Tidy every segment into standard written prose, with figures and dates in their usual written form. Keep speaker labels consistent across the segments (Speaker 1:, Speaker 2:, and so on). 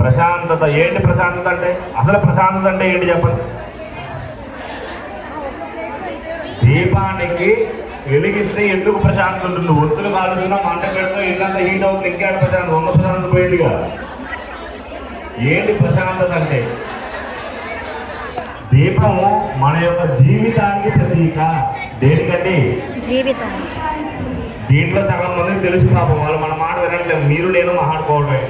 Speaker 1: ప్రశాంతత. ఏంటి ప్రశాంతత అంటే? అసలు ప్రశాంతత అంటే ఏంటి చెప్పండి? దీపానికి వెలిగిస్తే ఎందుకు ప్రశాంతత ఉంటుంది? ఒత్తులు కాలుస్తున్నా, మంట పెడుతూ ఇల్లంతా హీట్ అవుతుంది, ఇంకేట ప్రశాంతత? ఉన్న ప్రశాంతత పోయిందిగా. ఏంటి ప్రశాంతత అంటే? దీపం మన యొక్క జీవితానికి ప్రతీక. దేనికంటే
Speaker 2: జీవితానికి.
Speaker 1: దీంట్లో సగం మందికి తెలుసు పాపం, వాళ్ళు మన మాట వినట్లేదు. మీరు నేను మాట్లాడుకోవడమే.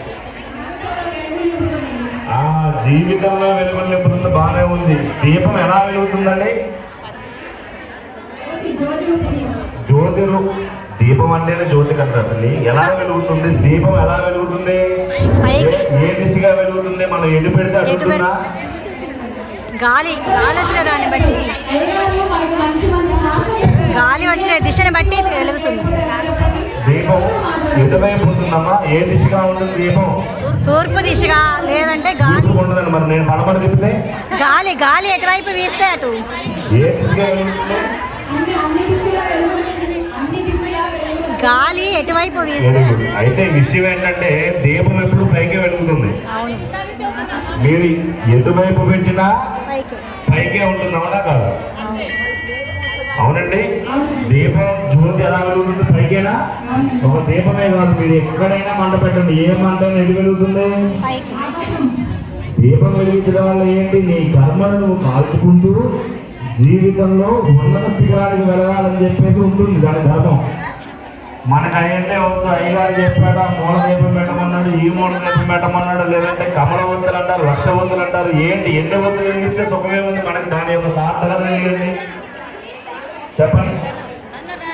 Speaker 1: జీవితంలో వెలుగులు నింపుతుంది, బాగానే ఉంది. దీపం ఎలా వెలుగుతుందండి? జ్యోతిరు. దీపం అంటేనే జ్యోతి కదా తల్లి. ఎలా వెలుగుతుంది దీపం? ఎలా వెలుగుతుంది? ఏ దిశగా వెలుగుతుంది? మనం ఎటు పెడితే అడుగుతుందా?
Speaker 2: గాలి వచ్చేదాన్ని బట్టి, గాలి వచ్చే దిశని బట్టి వెలుగుతుంది.
Speaker 1: దీపం ఎటువైపు ఉంటుందమ్మా? ఏ దిశగా ఉంటుంది దీపం?
Speaker 2: తూర్పు దిశగా, లేదంటే గాలి
Speaker 1: ఉండదండి. మరి నేను పడమర తిప్పితే
Speaker 2: గాలి ఎటువైపు వీస్తే అటు.
Speaker 1: ఏ దిశగా వెలుగుతుంది?
Speaker 2: గాలి ఎటువైపు వీస్తే.
Speaker 1: అయితే విషయం ఏంటంటే దీపం ఎప్పుడు పైకి వెలుగుతుంది. మీరు ఎటువైపు పెట్టినా పైకే ఉంటుంది. అవునా కాదు? అవునండి. దీపం జ్యోతి ఎలా వెలుగుతుంది? పైకేనా? ఒక దీపమే కాదు, మీరు ఎక్కడైనా మంట పెట్టండి, ఏ మంట ఎది వెలుగుతుంది? దీపం వెలిగించడం వల్ల ఏంటి? నీ కర్మను నువ్వు కాల్చుకుంటూ జీవితంలో ఉన్నత శిఖరానికి వెళ్ళాలని చెప్పేసి ఉంటుంది దాని ధర్మం. మనకు అయ్యంటే ఒక అయ్యగారు చెప్పాడు, ఆ మూల దీపం పెట్టమన్నాడు, ఈ మూల దీపం పెట్టమన్నాడు, లేదంటే కమలవంతులు అంటారు, లక్షవంతులు అంటారు. ఏంటి? ఎన్ని వంతులు వెలిగిస్తే సుఖమే ఉంది మనకి? దాని యొక్క సార్థకత ఏంటి చెప్పండి.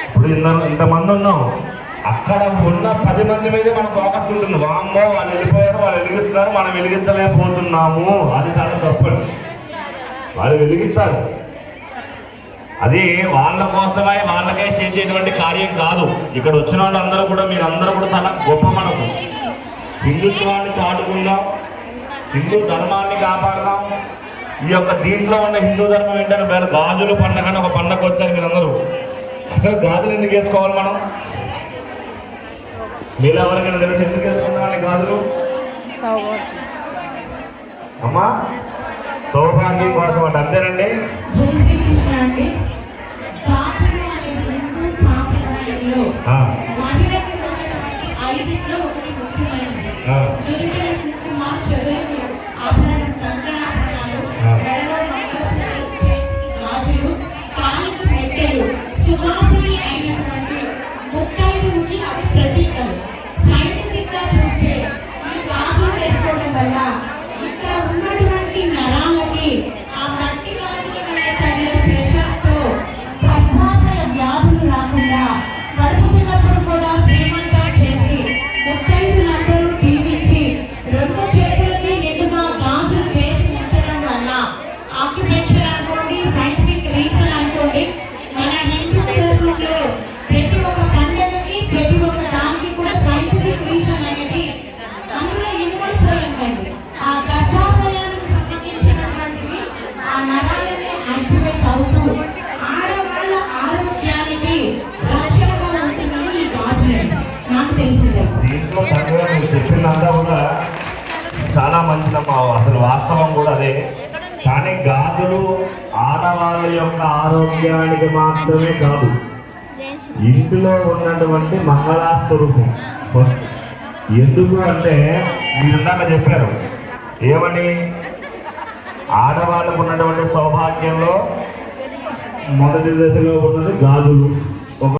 Speaker 1: ఇప్పుడు ఇంతమంది ఉన్నాం, అక్కడ ఉన్న 10 మంది మీదే మన ఫోకస్ ఉంటుంది. వామ్మో వాళ్ళు వెళ్ళిపోయారు, వాళ్ళు వెలిగిస్తున్నారు, మనం వెలిగించలేకపోతున్నాము. అది చాలా తప్పండి. వాళ్ళు వెలిగిస్తారు, అది వాళ్ళ కోసమై వాళ్ళకే చేసేటువంటి కార్యం కాదు. ఇక్కడ వచ్చిన వాళ్ళందరూ కూడా, మీరందరూ కూడా చాలా గొప్ప మనసు. హిందుత్వాన్ని చాటుకుందాం, హిందూ ధర్మాన్ని కాపాడదాం. ఈ యొక్క దీంట్లో ఉన్న హిందూ ధర్మం ఏంటంటే వేరే గాజులు పండగ అని ఒక పండగ వచ్చారు మీరందరూ. అసలు గాజులు ఎందుకు వేసుకోవాలి మనం? మీరు ఎవరికైనా తెలిసి ఎందుకు వేసుకుందామని గాజులు? అమ్మా సౌభాగ్యం కోసం అంటే. అంతేనండి. చెప్పిందంతా కూడా చాలా మంచిదమ్మా, అసలు వాస్తవం కూడా అదే. కానీ గాజులు ఆడవాళ్ళ యొక్క ఆరోగ్యానికి మాత్రమే కాదు, ఇంటిలో ఉన్నటువంటి మంగళాస్వరూపం. ఎందుకు అంటే మీరు ఇందాక చెప్పారు ఏమని? ఆడవాళ్ళకు ఉన్నటువంటి సౌభాగ్యంలో మొదటి దశలో ఉన్నది గాజులు.